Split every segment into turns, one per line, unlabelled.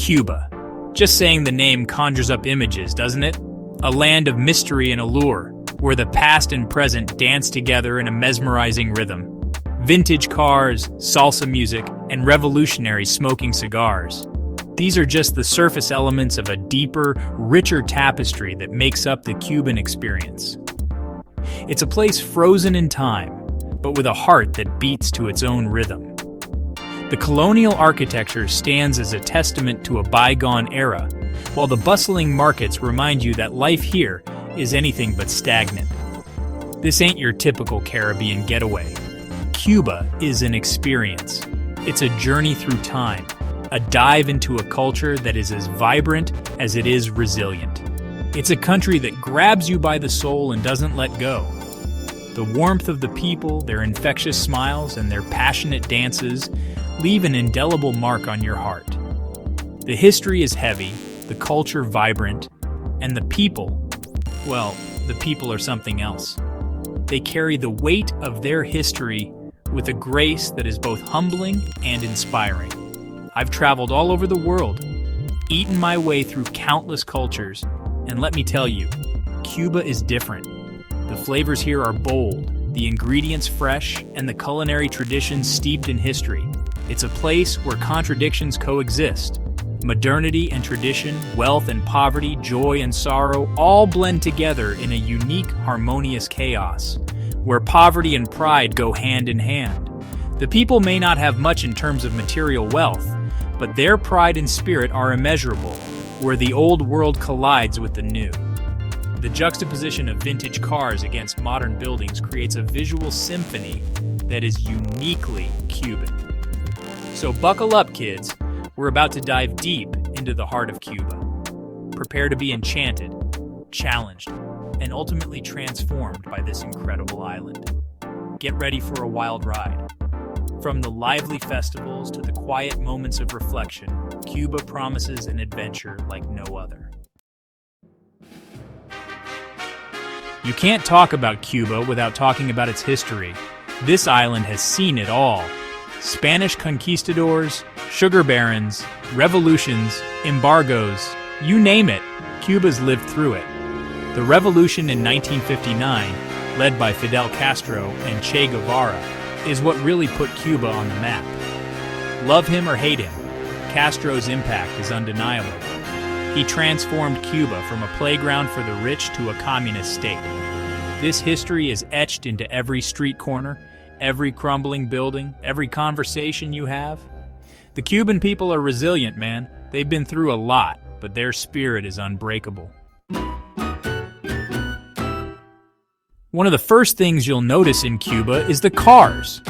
Cuba. Just saying the name conjures up images, doesn't it? A land of mystery and allure, where the past and present dance together in a mesmerizing rhythm. Vintage cars, salsa music, and revolutionary smoking cigars. These are just the surface elements of a deeper, richer tapestry that makes up the Cuban experience. It's a place frozen in time, but with a heart that beats to its own rhythm. The colonial architecture stands as a testament to a bygone era, while the bustling markets remind you that life here is anything but stagnant. This ain't your typical Caribbean getaway. Cuba is an experience. It's a journey through time, a dive into a culture that is as vibrant as it is resilient. It's a country that grabs you by the soul and doesn't let go. The warmth of the people, their infectious smiles, and their passionate dances leave an indelible mark on your heart. The history is heavy, the culture vibrant, and the people, well, the people are something else. They carry the weight of their history with a grace that is both humbling and inspiring. I've traveled all over the world, eaten my way through countless cultures, and let me tell you, Cuba is different. The flavors here are bold, the ingredients fresh, and the culinary traditions steeped in history. It's a place where contradictions coexist. Modernity and tradition, wealth and poverty, joy and sorrow all blend together in a unique, harmonious chaos, where poverty and pride go hand in hand. The people may not have much in terms of material wealth, but their pride and spirit are immeasurable, where the old world collides with the new. The juxtaposition of vintage cars against modern buildings creates a visual symphony that is uniquely Cuban. So buckle up, kids. We're about to dive deep into the heart of Cuba. Prepare to be enchanted, challenged, and ultimately transformed by this incredible island. Get ready for a wild ride. From the lively festivals to the quiet moments of reflection, Cuba promises an adventure like no other. You can't talk about Cuba without talking about its history. This island has seen it all. Spanish conquistadors, sugar barons, revolutions, embargoes, you name it, Cuba's lived through it. The revolution in 1959, led by Fidel Castro and Che Guevara, is what really put Cuba on the map. Love him or hate him, Castro's impact is undeniable. He transformed Cuba from a playground for the rich to a communist state. This history is etched into every street corner, every crumbling building, every conversation you have. The Cuban people are resilient, man. They've been through a lot, but their spirit is unbreakable. One of the first things you'll notice in Cuba is the cars.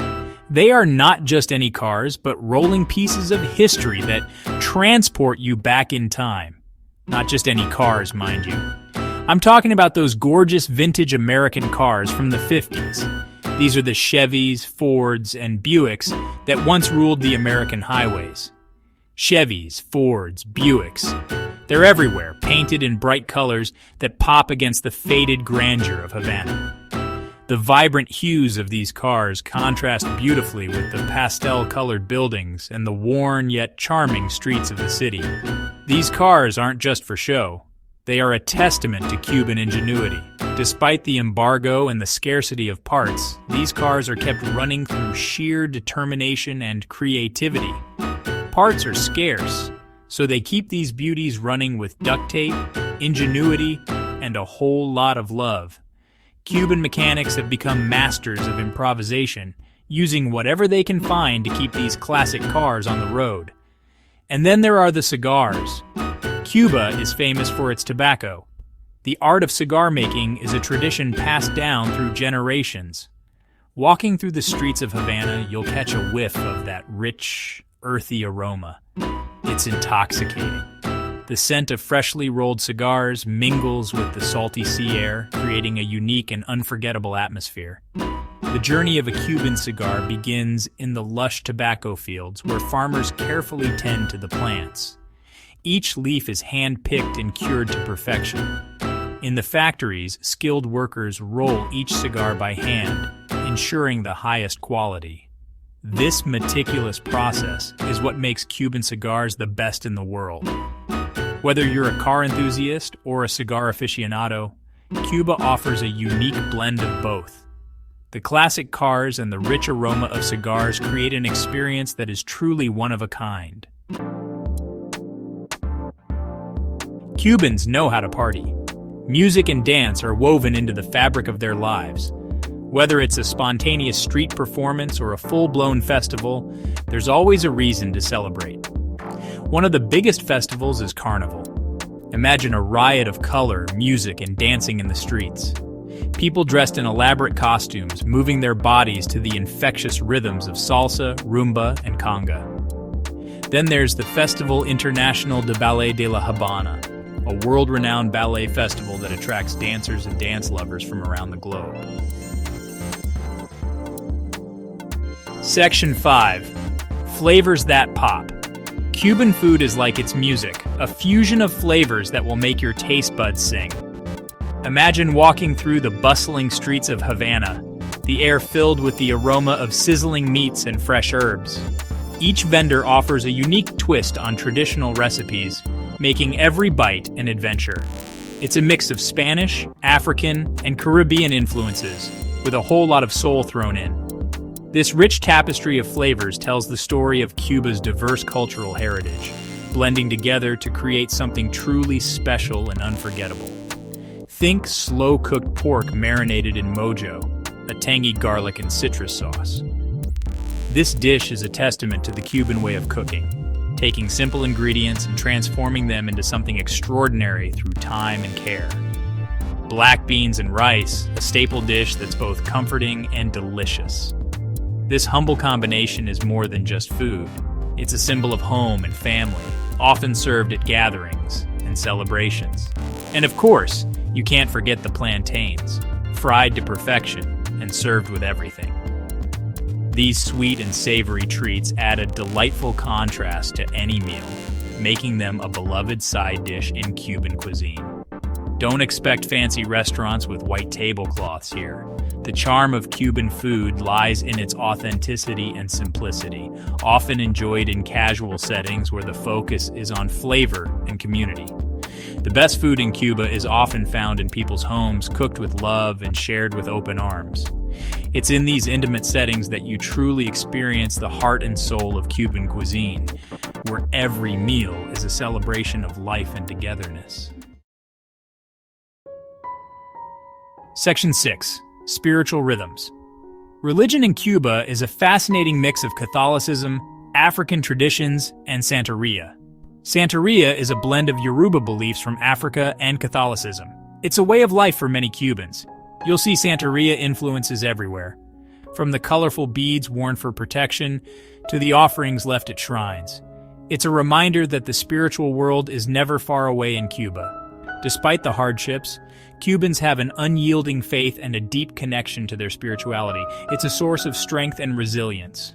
They are not just any cars, but rolling pieces of history that transport you back in time. Not just any cars, mind you. I'm talking about those gorgeous vintage American cars from the 50s. These are the Chevys, Fords, and Buicks that once ruled the American highways. Chevys, Fords, Buicks. They're everywhere, painted in bright colors that pop against the faded grandeur of Havana. The vibrant hues of these cars contrast beautifully with the pastel-colored buildings and the worn yet charming streets of the city. These cars aren't just for show. They are a testament to Cuban ingenuity. Despite the embargo and the scarcity of parts, these cars are kept running through sheer determination and creativity. Parts are scarce, so they keep these beauties running with duct tape, ingenuity, and a whole lot of love. Cuban mechanics have become masters of improvisation, using whatever they can find to keep these classic cars on the road. And then there are the cigars. Cuba is famous for its tobacco. The art of cigar making is a tradition passed down through generations. Walking through the streets of Havana, you'll catch a whiff of that rich, earthy aroma. It's intoxicating. The scent of freshly rolled cigars mingles with the salty sea air, creating a unique and unforgettable atmosphere. The journey of a Cuban cigar begins in the lush tobacco fields where farmers carefully tend to the plants. Each leaf is hand-picked and cured to perfection. In the factories, skilled workers roll each cigar by hand, ensuring the highest quality. This meticulous process is what makes Cuban cigars the best in the world. Whether you're a car enthusiast or a cigar aficionado, Cuba offers a unique blend of both. The classic cars and the rich aroma of cigars create an experience that is truly one of a kind. Cubans know how to party. Music and dance are woven into the fabric of their lives. Whether it's a spontaneous street performance or a full-blown festival, there's always a reason to celebrate. One of the biggest festivals is Carnival. Imagine a riot of color, music, and dancing in the streets. People dressed in elaborate costumes, moving their bodies to the infectious rhythms of salsa, rumba, and conga. Then there's the Festival International de Ballet de la Habana, a world-renowned ballet festival that attracts dancers and dance lovers from around the globe. Section 5. Flavors that pop. Cuban food is like its music, a fusion of flavors that will make your taste buds sing. Imagine walking through the bustling streets of Havana, the air filled with the aroma of sizzling meats and fresh herbs. Each vendor offers a unique twist on traditional recipes, making every bite an adventure. It's a mix of Spanish, African, and Caribbean influences, with a whole lot of soul thrown in. This rich tapestry of flavors tells the story of Cuba's diverse cultural heritage, blending together to create something truly special and unforgettable. Think slow-cooked pork marinated in mojo, a tangy garlic and citrus sauce. This dish is a testament to the Cuban way of cooking, taking simple ingredients and transforming them into something extraordinary through time and care. Black beans and rice, a staple dish that's both comforting and delicious. This humble combination is more than just food. It's a symbol of home and family, often served at gatherings and celebrations. And of course, you can't forget the plantains, fried to perfection and served with everything. These sweet and savory treats add a delightful contrast to any meal, making them a beloved side dish in Cuban cuisine. Don't expect fancy restaurants with white tablecloths here. The charm of Cuban food lies in its authenticity and simplicity, often enjoyed in casual settings where the focus is on flavor and community. The best food in Cuba is often found in people's homes, cooked with love and shared with open arms. It's in these intimate settings that you truly experience the heart and soul of Cuban cuisine, where every meal is a celebration of life and togetherness. Section 6. Spiritual Rhythms. Religion in Cuba is a fascinating mix of Catholicism, African traditions, and Santeria. Santeria is a blend of Yoruba beliefs from Africa and Catholicism. It's a way of life for many Cubans. You'll see Santeria influences everywhere, from the colorful beads worn for protection to the offerings left at shrines. It's a reminder that the spiritual world is never far away in Cuba. Despite the hardships, Cubans have an unyielding faith and a deep connection to their spirituality. It's a source of strength and resilience.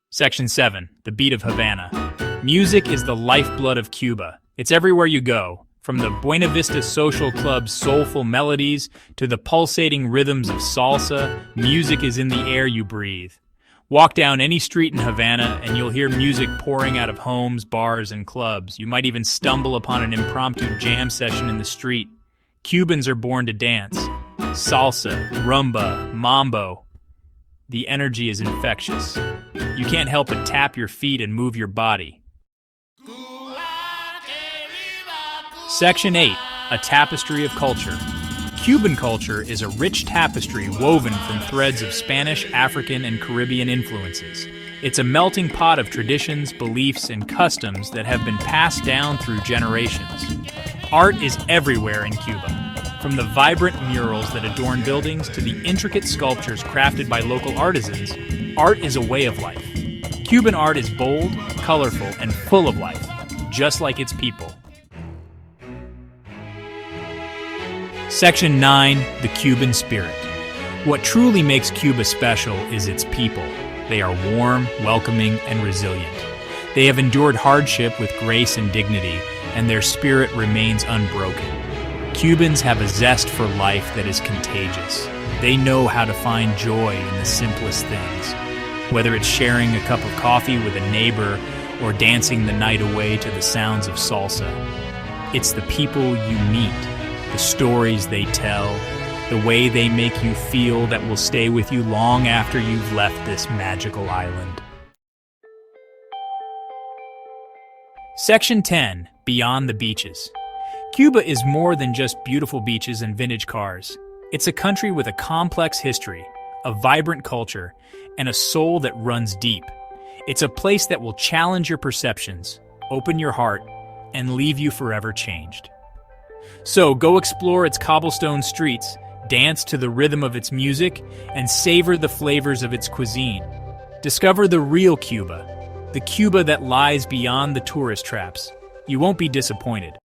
Section 7. The Beat of Havana. Music is the lifeblood of Cuba. It's everywhere you go, from the Buena Vista Social Club's soulful melodies to the pulsating rhythms of salsa. Music is in the air you breathe. Walk down any street in Havana and you'll hear music pouring out of homes, bars, and clubs. You might even stumble upon an impromptu jam session in the street. Cubans are born to dance. Salsa, rumba, mambo. The energy is infectious. You can't help but tap your feet and move your body. Section 8. A tapestry of culture. Cuban culture is a rich tapestry woven from threads of Spanish, African, and Caribbean influences. It's a melting pot of traditions, beliefs, and customs that have been passed down through generations. Art is everywhere in Cuba, from the vibrant murals that adorn buildings to the intricate sculptures crafted by local artisans. Art is a way of life. Cuban art is bold, colorful, and full of life, just like its people. Section 9. The Cuban Spirit. What truly makes Cuba special is its people. They are warm, welcoming, and resilient. They have endured hardship with grace and dignity, and their spirit remains unbroken. Cubans have a zest for life that is contagious. They know how to find joy in the simplest things. Whether it's sharing a cup of coffee with a neighbor or dancing the night away to the sounds of salsa. It's the people you meet, the stories they tell, the way they make you feel that will stay with you long after you've left this magical island. Section 10. Beyond the Beaches. Cuba is more than just beautiful beaches and vintage cars. It's a country with a complex history, a vibrant culture, and a soul that runs deep. It's a place that will challenge your perceptions, open your heart, and leave you forever changed. So go explore its cobblestone streets, dance to the rhythm of its music, and savor the flavors of its cuisine. Discover the real Cuba, the Cuba that lies beyond the tourist traps. You won't be disappointed.